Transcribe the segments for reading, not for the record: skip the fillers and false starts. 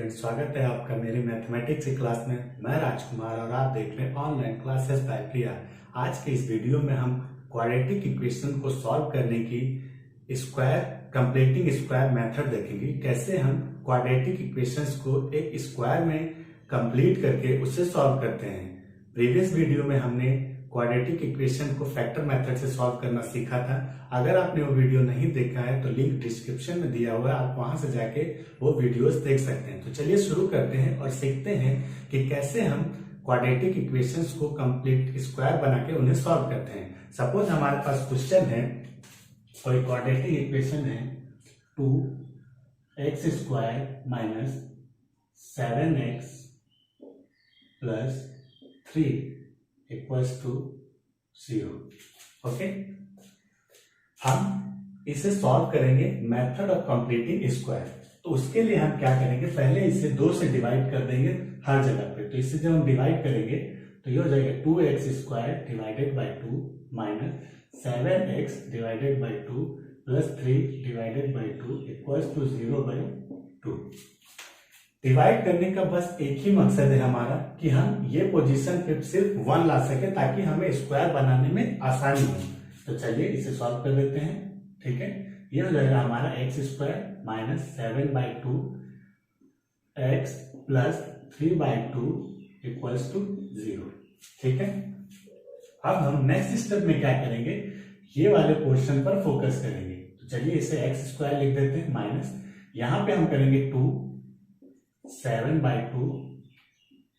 Student, स्वागत है आपका मेरे मैथमेटिक्स की क्लास में। मैं राजकुमार और आप देख रहे हैं ऑनलाइन क्लासेस बाय प्रिया। आज के इस वीडियो में हम क्वाड्रेटिक इक्वेशन को सॉल्व करने की स्क्वायर कंप्लीटिंग स्क्वायर मेथड देखेंगे। कैसे हम क्वाड्रेटिक इक्वेशंस को एक स्क्वायर में कंप्लीट करके उससे सॉल्व करते हैं। प्रीवियस वीडियो में हमने क्वाड्रेटिक इक्वेशन को फैक्टर मेथड से सॉल्व करना सीखा था। अगर आपने वो वीडियो नहीं देखा है तो लिंक डिस्क्रिप्शन में दिया हुआ है, आप वहां से जाके वो वीडियोस देख सकते हैं। तो चलिए शुरू करते हैं और सीखते हैं कि कैसे हम क्वाड्रेटिक इक्वेशंस को कंप्लीट स्क्वायर बना के उन्हें सॉल्व करते हैं। सपोज हमारे पास क्वेश्चन है, कोई क्वाड्रेटिक इक्वेशन है 2x square minus 7x plus 3 equals to 0। Okay, हम इसे सॉल्व करेंगे मेथड ऑफ कंप्लीटिंग स्क्वायर। तो उसके लिए हम क्या करेंगे, पहले इसे 2 से डिवाइड कर देंगे हर जगह पे। तो इससे जब हम डिवाइड करेंगे तो ये हो जाएगा 2x square divided by 2 minus 7x divided by 2 plus 3 divided by 2 equals to 0/2। Divide करने का बस एक ही मकसद है हमारा कि हम ये पोजीशन पे सिर्फ 1 ला सके ताकि हमें स्क्वायर बनाने में आसानी हो। तो चलिए इसे सॉल्व कर लेते हैं। ठीक है, ये हो जाएगा हमारा x square minus 7/2 x plus 3/2 equals to 0। ठीक है, अब हम नेक्स्ट स्टेप में क्या करेंगे, ये वाले पोर्शन पर फोकस करेंगे। तो चलिए इसे x स्क्वायर लिख देते हैं माइनस, यहां पे हम करेंगे 7/2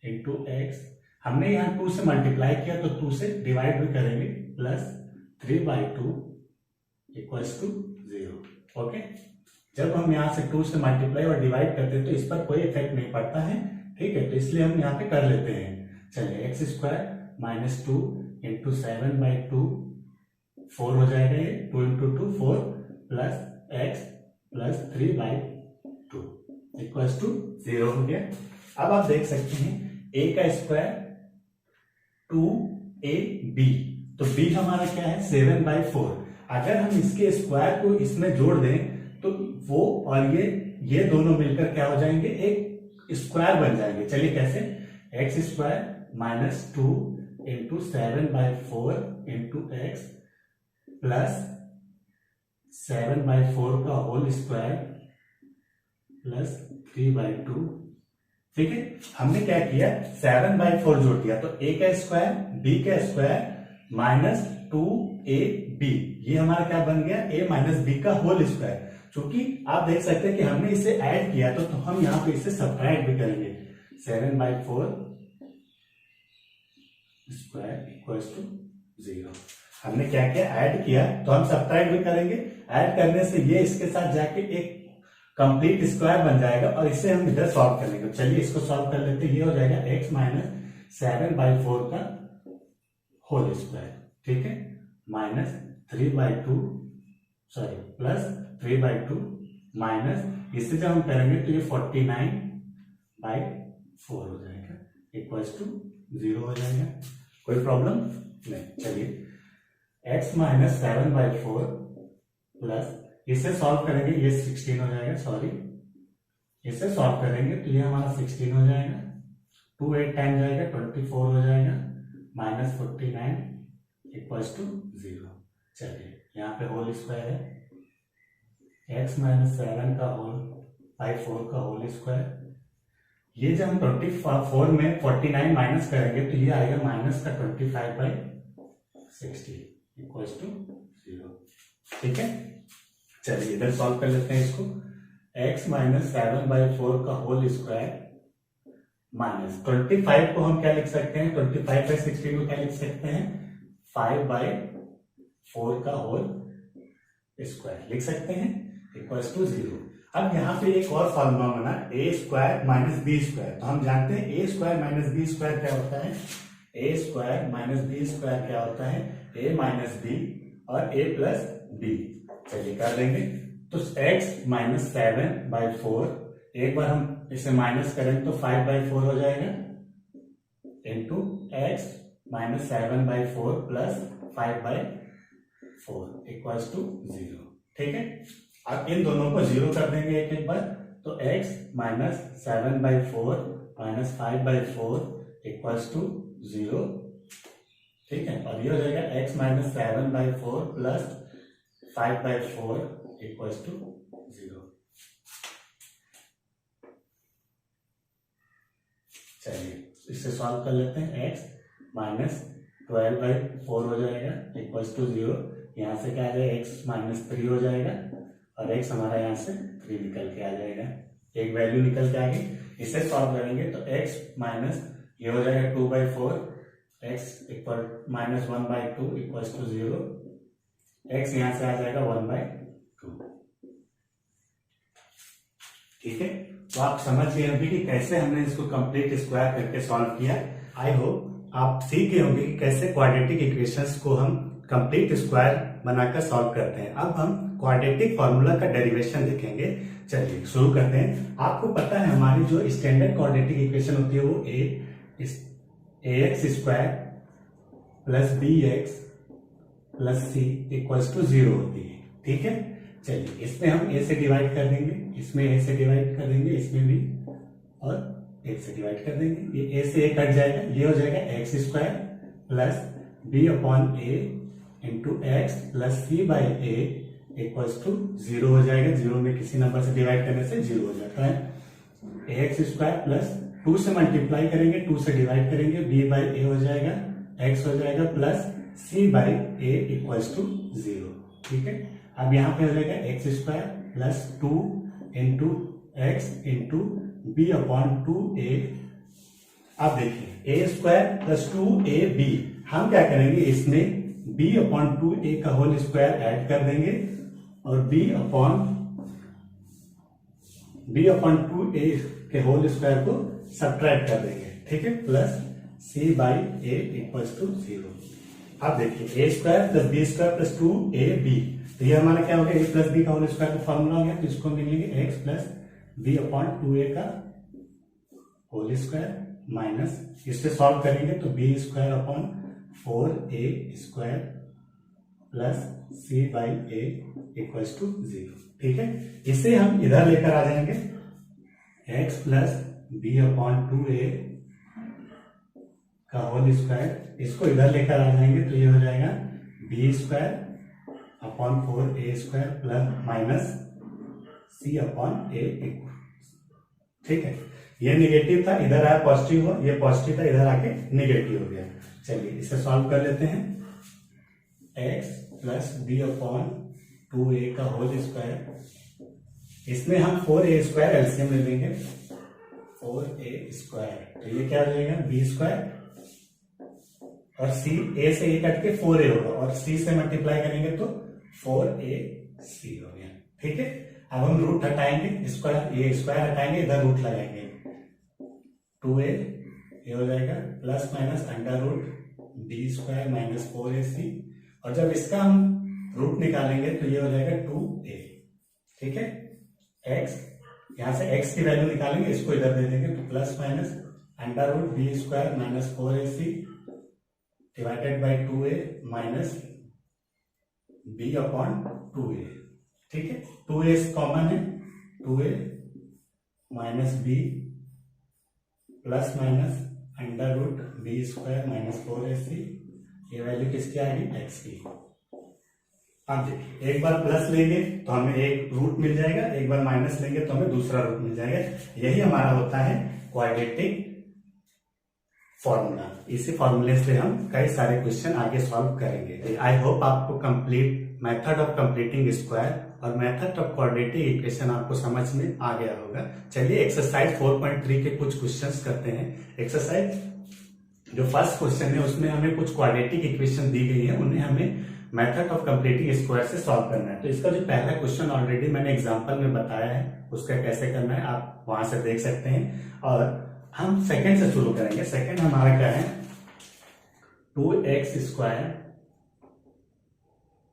इंटू एक्स। हमने यहाँ 2 से मल्टीप्लाई किया तो 2 से डिवाइड भी करेंगे प्लस 3/2 इक्वल्स टू 0। ओके, जब हम यहाँ से 2 से मल्टीप्लाई और डिवाइड करते हैं तो इस पर कोई इफेक्ट नहीं पड़ता है। ठीक है, तो इसलिए हम यहाँ पे कर लेते हैं। चलिए x स्क्वायर माइनस 2 इंटू 7/2 4 हो जाएगा, ये 2 into 2 4 plus x plus 3/2 equals to 0 हो गया। अब आप देख सकते हैं a का स्क्वायर 2ab, तो b हमारा क्या है 7/4। अगर हम इसके स्क्वायर को इसमें जोड़ दें तो वो और ये दोनों मिलकर क्या हो जाएंगे, एक स्क्वायर बन जाएंगे। चलिए कैसे, x square minus 2 into 7/4 into x plus 7/4 का होल स्क्वायर प्लस 3/2। ठीक है, हमने क्या किया 7/4 जोड़ दिया तो a का स्क्वायर b का स्क्वायर माइनस 2ab, ये हमारा क्या बन गया a माइनस b का होल स्क्वायर। क्योंकि आप देख सकते हैं कि हमने इसे ऐड किया तो हम यहाँ पे इसे सब्ट्रैक्ट भी करेंगे। 7/4 स्क्वायर इक्वल्स टू 0। हमने क्या किया, ऐड किया तो हम सब्ट्रैक्ट भी करेंगे। ऐड करने से ये इसके साथ जाके एक कंप्लीट स्क्वायर बन जाएगा और इसे हम इधर सॉल्व कर लेंगे। चलिए इसको सॉल्व कर लेते हैं। ये हो जाएगा x माइनस 7/4 का होल स्क्वायर, ठीक है, माइनस 3/2 प्लस 3/2 माइनस, इससे जब हम करेंगे तो ये 49/4 हो जाएगा इक्वल्स टू 0 हो जाएगा। कोई प्रॉब्लम नहीं। चलिए x माइनस 7/4 प्लस, इसे सॉल्व करेंगे ये 16 हो जाएगा, सॉरी इसे सॉल्व करेंगे तो ये हमारा 16 हो जाएगा, 2 8 टाइम जाएगा 24 हो जाएगा, माइनस 49 इक्वल्स टू 0। चलिए यहाँ पे होल स्क्वायर है x माइनस 7/4 का होल स्क्वायर। ये जब हम 24 में 49 माइनस करेंगे तो ये आएगा माइनस का 25/60 इक्वल्स टू 0। ठीक है, चलिए इधर सॉल्व कर लेते हैं इसको। x माइनस 7/4 का होल स्क्वायर माइनस 25 को हम क्या लिख सकते हैं, 25/16 को क्या लिख सकते हैं, 5/4 का होल स्क्वायर लिख सकते हैं इक्वल्स टू 0। अब यहाँ पे एक और फॉर्मूला बना a square minus B square. तो हम जानते हैं a square minus B square क्या होता है, a square minus B square क्या होता है, a माइनस बी और a प्लस बी। चलिए कर देंगे तो x माइनस 7/4, एक बार हम इसे माइनस करेंगे तो 5/4 हो जाएगा into x minus 7/4 plus 5/4 equals to 0। ठीक है, अब इन दोनों को 0 कर देंगे एक एक बार, तो x minus 7/4 minus 5/4 equals to 0, ठीक है। और ये हो जाएगा x minus 7/4 plus 5/4 equals to 0। चलिए इससे सॉल्व कर लेते हैं। x माइनस 12/4 हो जाएगा इक्वल्स टू 0। यहाँ से क्या आ जाएगा, x माइनस 3 हो जाएगा और x हमारा यहाँ से 3 निकल के आ जाएगा, एक वैल्यू निकल के आ गई। इसे सॉल्व करेंगे तो x माइनस ये हो जाएगा 2/4, x equal minus 1/2 equals to 0, x यहाँ से आ जाएगा 1/2, ठीक है। तो आप समझ गए होंगे कि कैसे हमने इसको कंप्लीट स्क्वायर करके सॉल्व किया। आई होप आप सीख गए होंगे कि कैसे क्वाड्रेटिक इक्वेशंस को हम कंप्लीट स्क्वायर बनाकर सॉल्व करते हैं। अब हम क्वाड्रेटिक फॉर्मूला का डेरिवेशन देखेंगे। चलिए शुरू करते हैं। आपको पता है हमारी जो स्टैंडर्ड क्वाड्रेटिक इक्वेशन होती है वो ax square plus bx plus c equals to 0 होती है, ठीक है। चलिए इसमें हम a से डिवाइड कर देंगे, इसमें a से डिवाइड कर देंगे, इसमें भी, और 1 से डिवाइड कर देंगे। ये a से a कट जाएगा, ये हो जाएगा x square plus b/a into x plus c by a equals to 0 हो जाएगा। 0 में किसी नंबर से डिवाइड करने से 0 हो जाता है। एक्स स्क्वायर प्लस 2 से मल्टीप्लाई करेंगे, 2 से डिवाइड करेंगे, b बाई ए हो जाएगा, x हो जाएगा plus c by a equals to 0, ठीक है। अब यहाँ पे हो जाएगा x square plus 2 into x into b/2a। अब देखिए a स्क्वायर प्लस 2ab, हम क्या करेंगे, इसमें b/2a का होल स्क्वायर ऐड कर देंगे और b/2a के होल स्क्वायर को सब्ट्रैक्ट कर देंगे, ठीक है, plus c by a equals to 0। अब देखिए a square plus b square plus 2ab, तो ये हमारा क्या हो गया, a प्लस b का होल स्क्वायर का फॉर्मूला हो गया। तो इसको मिल लेंगे x प्लस b/2a का होल स्क्वायर माइनस, इससे सॉल्व करेंगे तो b square upon 4a square plus c by a equals to 0, ठीक है। इसे हम इधर लेकर आ जाएंगे, x प्लस b/2a का होल स्क्वायर, इसको इधर लेकर आ जाएंगे तो ये हो जाएगा b square upon 4a square plus minus c upon a, ठीक है। ये निगेटिव था, इधर आया पॉजिटिव हो, ये पॉजिटिव था, इधर आके निगेटिव हो गया। चलिए इसे सॉल्व कर लेते हैं। x प्लस b/2a का होल स्क्वायर, इसमें हम 4a स्क्वायर एलसीएम ले लेंगे, 4a स्क्वायर, तो ये क्या हो जाएगा b स्क्वायर और c, a से a कट के 4a होगा और c से मल्टीप्लाई करेंगे तो 4ac हो गया, ठीक है। अब हम रूट हटाएंगे, स्क्वायर ये स्क्वायर हटाएंगे, इधर रूट लगाएंगे, 2a ये हो जाएगा plus minus under root b square minus 4ac, और जब इसका हम रूट निकालेंगे तो ये हो जाएगा 2a, ठीक है। x, यहां से x की वैल्यु निकालेंगे, इसको इधर दे देंगे तो plus minus under root b square minus 4ac divided by 2a minus b/2a, ठीक है। 2a कॉमन है, 2a minus b plus minus under root b square minus 4ac, ये वैल्यू किसकी आएगी, x की। अब देखिए एक बार प्लस लेंगे तो हमें एक रूट मिल जाएगा, एक बार माइनस लेंगे तो हमें दूसरा रूट मिल जाएगा। यही हमारा होता है क्वाड्रेटिक फॉर्मूला। इसी फॉर्मूले से हम कई सारे क्वेश्चन आगे सॉल्व करेंगे। आई होप आपको complete method of completing square और मेथड ऑफ क्वाड्रेटिक इक्वेशन आपको समझ में आ गया होगा। चलिए एक्सरसाइज 4.3 के कुछ क्वेश्चंस करते हैं। एक्सरसाइज जो फर्स्ट क्वेश्चन है उसमें हमें कुछ क्वाड्रेटिक इक्वेशन दी गई है, उन्हें हमें मेथड ऑफ कंप्लीटिंग स्क्वायर से सॉल्व करना है। तो इसका जो पहला क्वेश्चन ऑलरेडी मैंने एग्जांपल में बताया है, उसका कैसे करना है आप वहां से देख सकते हैं। और हम सेकंड से शुरू करेंगे। सेकंड हमारा क्या है, 2x square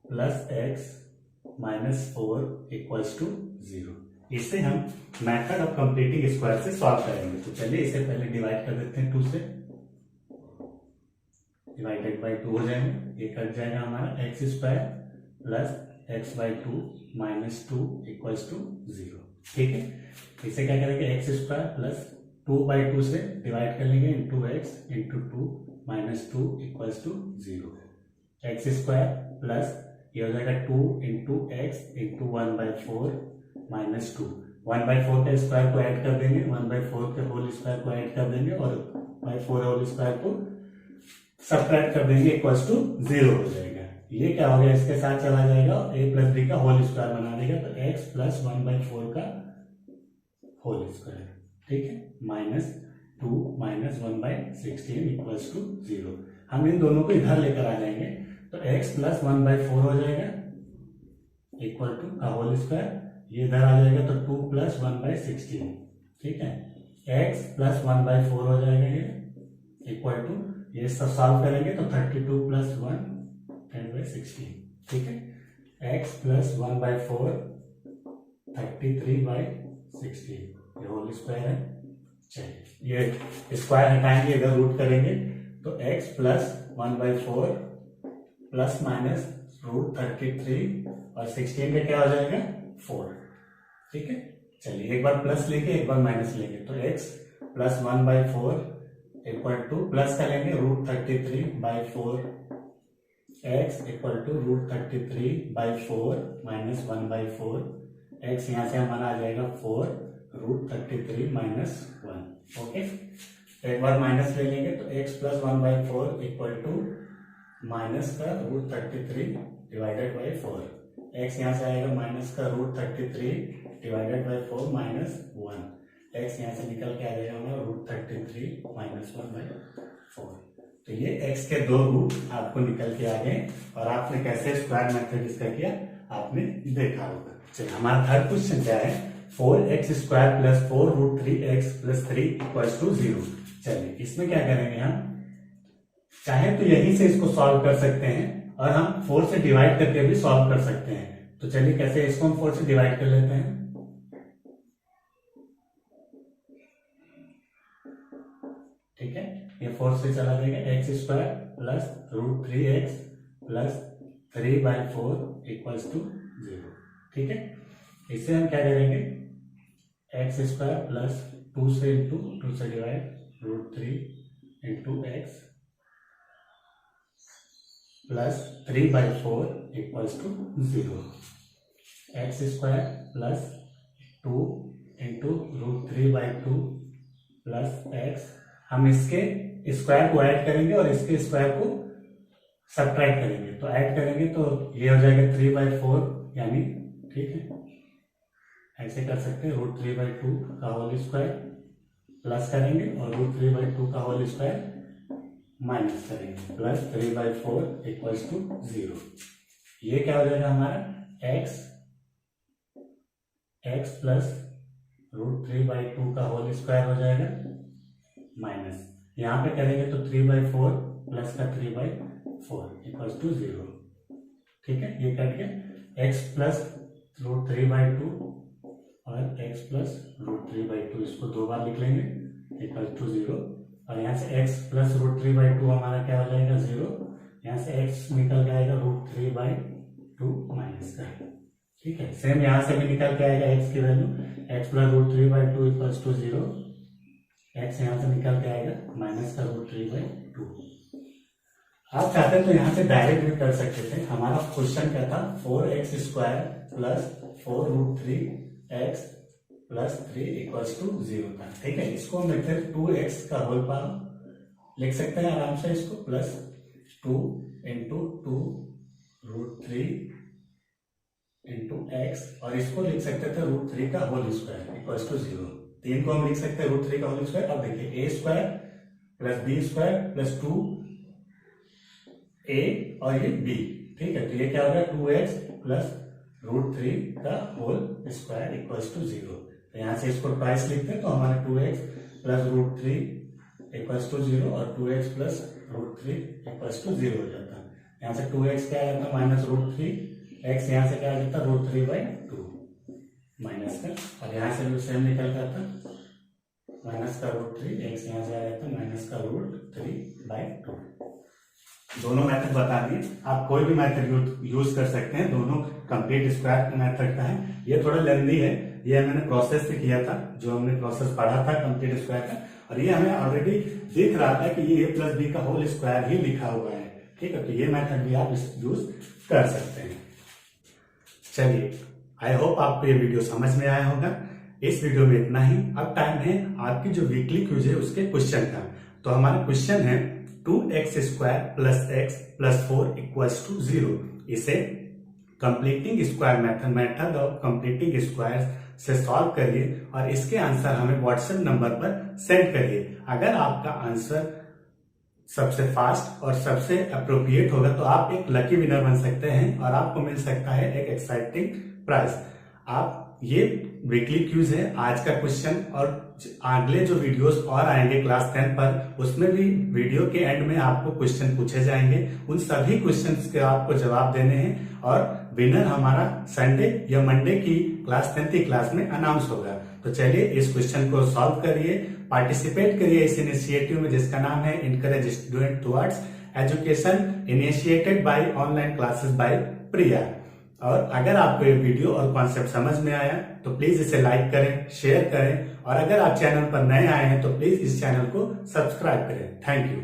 plus x minus 4 equals to 0। इसे हम मेथड ऑफ कंप्लीटिंग स्क्वायर से सॉल्व करेंगे। तो चलिए इसे पहले डिवाइड कर देते हैं, 2 से डिवाइडेड बाई 2 हो जाएंगे, ये कट जाएगा हमारा x square plus x by two minus two equals to 0। ठीक है, इसे क्या करेंगे एक्स स्क्वायर प्लस 2/2 से डिवाइड कर लेंगे into x into two minus two equals to 0। X square plus ये हो जाएगा 2 इंटू एक्स इंटू 1/4 माइनस 2। 1/4 के स्क्वायर को ऐड कर देंगे, 1/4 के होल स्क्वायर को ऐड कर देंगे और 4 होल स्क्वायर को सबट्रैक्ट कर देंगे इक्वल्स टू 0 हो जाएगा। ये क्या हो गया, इसके साथ चला जाएगा a प्लस बी का होल स्क्वायर बना देगा, तो x प्लस 1/4 का होल स्क्वायर। ठीक है, माइनस 2 माइनस 1/16 इक्वल्स टू 0। हम इन दोनों को इधर लेकर आ जाएंगे, तो x प्लस 1/4 हो जाएगा इक्वल टू का होल स्क्वायर, ये इधर आ जाएगा तो 2 प्लस 1/16। ठीक है, x प्लस 1/4 हो जाएगा ये इक्वल टू, ये सब सॉल्व करेंगे तो 32 प्लस 1 10/16। ठीक है, x प्लस 1/4 33/16 ये होल स्क्वायर है। चलिए ये स्क्वायर हटाएंगे, इधर रूट करेंगे तो x plus 1/4 plus minus root 33 और 16 का क्या हो जाएगा 4। ठीक है, चलिए एक बार प्लस लेके एक बार माइनस लेंगे, तो x plus 1/4 equal to plus करेंगे root 33/4 x equal to root 33/4 minus 1/4 x यहाँ से हमारा आ जाएगा 4 रूट 33 माइनस 1। ओके, एक बार माइनस ले लेंगे तो x plus 1/4 equal to minus का रूट 33 डिवाइडेड बाई 4। x यहाँ से आएगा माइनस का root 33 divided by 4 minus 1। x यहाँ से निकल के आ जाएगा हमारा रूट 33 माइनस 1/4। तो ये x के दो रूट आपको निकल के आ गए और आपने कैसे स्क्वायर मेथड इसका किया आपने देखा होगा। चलिए हमारा थर्ड क्वेश्चन क्या है, 4x square plus 4 root 3x plus 3 equals to 0। चलिए इसमें क्या करेंगे, हम चाहे तो यहीं से इसको सॉल्व कर सकते हैं और हम 4 से डिवाइड करके भी सॉल्व कर सकते हैं। तो चलिए कैसे, इसको हम 4 से डिवाइड कर लेते हैं। ठीक है, ये 4 से चला जाएगा, x square plus root 3x plus 3/4 equals to 0। ठीक है, इससे हम क्या करेंगे, एक्स स्क्वायर प्लस 2 से इंटू 2 से divide root 3 into x plus 3/4 equals to 0। X square plus 2 into root 3/2 plus x, हम इसके स्क्वायर को ऐड करेंगे और इसके स्क्वायर को सबट्रैक्ट करेंगे, तो ऐड करेंगे तो ये हो जाएगा 3/4 यानी। ठीक है, ऐसे कर सकते हैं, रूट 3/2 का होल स्क्वायर प्लस करेंगे और रूट 3/2 का होल स्क्वायर माइनस करेंगे, प्लस 3/4 इक्वल्स टू 0। ये क्या हो जाएगा हमारा x प्लस रूट 3/2 का होल स्क्वायर हो जाएगा माइनस, यहाँ पे करेंगे तो 3/4 प्लस का 3/4 इक्वल्स टू 0। ठीक है, ये कट गया, x प्लस रूट 3/2 और x प्लस रूट 3/2 इसको दो बार लिख लेंगे इक्वल्स टू 0। और यहाँ से x प्लस रूट 3/2 हमारा क्या हो जाएगा 0, यहाँ से x निकल के आएगा रूट 3/2 माइनस का। ठीक है, सेम यहाँ से भी निकल के आएगा x की value, x plus root 3/2 equals to 0, x यहाँ से निकल के आएगा माइनस का रूट 3/2। आप चाहते तो यहाँ से डायरेक्ट भी कर सकते थे, हमारा क्वेश्चन क्या था 4x square plus 4 root 3x plus 3 equals to 0 था। ठीक है, इसको मेथड 2x का होल पावर लिख सकते हैं आराम से, इसको plus 2 into 2 root 3 into x, और इसको लिख सकते थे रूट 3 का होल स्क्वायर इक्वल्स टू 0। 3 को हम लिख सकते हैं रूट 3 का होल स्क्वायर। अब देखिए a square plus b square plus 2a और ये b। ठीक है, तो ये क्या हो गया 2x प्लस रूट 3 का होल स्क्वायर इक्वल्स टू 0। तो यहाँ से इसको ट्वाइस लिखते हैं तो हमारा 2x plus root 3 equals to 0 और 2x plus root 3 equals to 0 हो जाता है। यहाँ से 2x क्या आ जाता माइनस रूट 3, x यहाँ से क्या आ जाता रूट 3/2 माइनस का, और यहाँ से भी सेम निकल जाता माइनस का रूट 3, x यहाँ से आ जाता माइनस का रूट 3/2। दोनों मेथड बता दिए, आप कोई भी मेथड यूज कर सकते हैं, दोनों कंप्लीट स्क्वायर मेथड का है। ये थोड़ा लेंदी है, ये मैंने प्रोसेस से किया था, जो हमने प्रोसेस पढ़ा था कंप्लीट स्क्वायर का, और ये हमें ऑलरेडी दिख रहा था कि ये a प्लस बी का होल स्क्वायर ही लिखा हुआ है। ठीक है, तो ये मेथड भी आप यूज कर सकते हैं। चलिए, आई होप आपको ये वीडियो समझ में आया होगा। इस वीडियो में इतना ही। अब टाइम है आपकी जो वीकली क्विज है उसके क्वेश्चन का। तो हमारा क्वेश्चन है 2x square plus x plus 4 equals to 0। इसे completing square method of completing square से सॉल्व करिए और इसके आंसर हमें व्हाट्सएप नंबर पर सेंड करिए। अगर आपका आंसर सबसे फास्ट और सबसे अप्रोप्रिएट होगा तो आप एक लकी विनर बन सकते हैं और आपको मिल सकता है एक एक्साइटिंग प्राइज। आप ये वीकली क्यूज है, आज का क्वेश्चन, और अगले जो वीडियोस और आएंगे क्लास 10 पर, उसमें भी वीडियो के एंड में आपको क्वेश्चन पूछे जाएंगे। उन सभी क्वेश्चंस के आपको जवाब देने हैं और विनर हमारा संडे या मंडे की क्लास 10 की क्लास में अनाउंस होगा। तो चलिए इस क्वेश्चन को सॉल्व करिए, पार्टिसिपेट करिए इस इनिशिएटिव में जिसका नाम है encourage student towards education initiated by online classes by Priya. और अगर आपको ये वीडियो और कॉन्सेप्ट समझ में आया तो प्लीज इसे लाइक करें, शेयर करें, और अगर आप चैनल पर नए आए हैं तो प्लीज इस चैनल को सब्सक्राइब करें। Thank you.